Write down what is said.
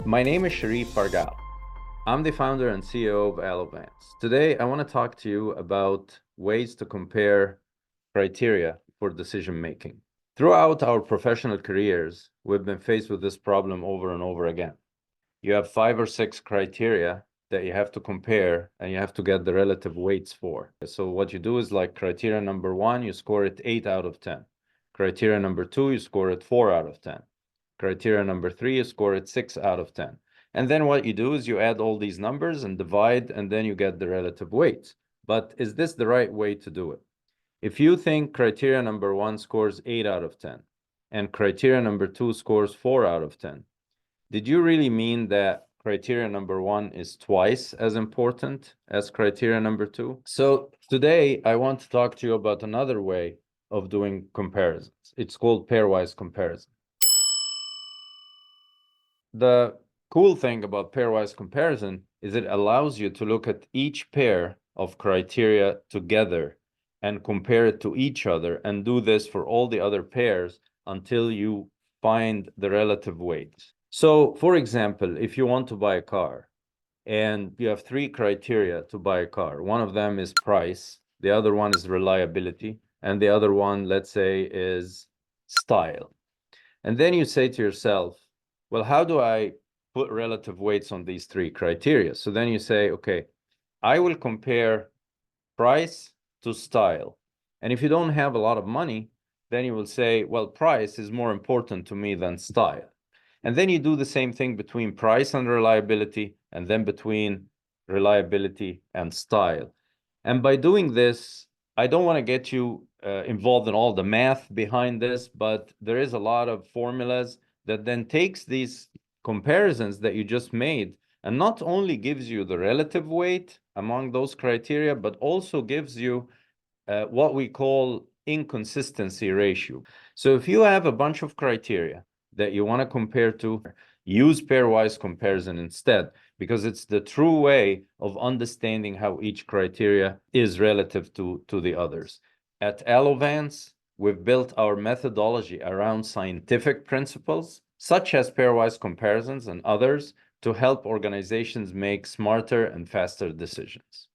My name is Sherif Farghal. I'm the founder and CEO of Allovance. Today, I want to talk to you about ways to compare criteria for decision making. Throughout our professional careers, we've been faced with this problem over and over again. You have 5 or 6 criteria that you have to compare and you have to get the relative weights for. So what you do is, like, criteria number 1, you score it 8 out of 10. Criteria number 2, you score it 4 out of 10. Criteria number 3, you score it 6 out of 10. And then what you do is you add all these numbers and divide, and then you get the relative weights. But is this the right way to do it? If you think criteria number 1 scores 8 out of 10 and criteria number 2 scores 4 out of 10, did you really mean that criteria number 1 is twice as important as criteria number 2? So today I want to talk to you about another way of doing comparisons. It's called pairwise comparison. The cool thing about pairwise comparison is it allows you to look at each pair of criteria together and compare it to each other, and do this for all the other pairs until you find the relative weights. So, for example, if you want to buy a car and you have 3 criteria to buy a car, one of them is price, the other one is reliability, and the other one, let's say, is style. And then you say to yourself, well, how do I put relative weights on these 3 criteria? So then you say, okay, I will compare price to style. And if you don't have a lot of money, then you will say, well, price is more important to me than style. And then you do the same thing between price and reliability, and then between reliability and style. And by doing this, I don't want to get you involved in all the math behind this, but there is a lot of formulas that then takes these comparisons that you just made and not only gives you the relative weight among those criteria, but also gives you what we call inconsistency ratio. So if you have a bunch of criteria that you want to compare to, use pairwise comparison instead, because it's the true way of understanding how each criteria is relative to the others. At Allovance, we've built our methodology around scientific principles, such as pairwise comparisons and others, to help organizations make smarter and faster decisions.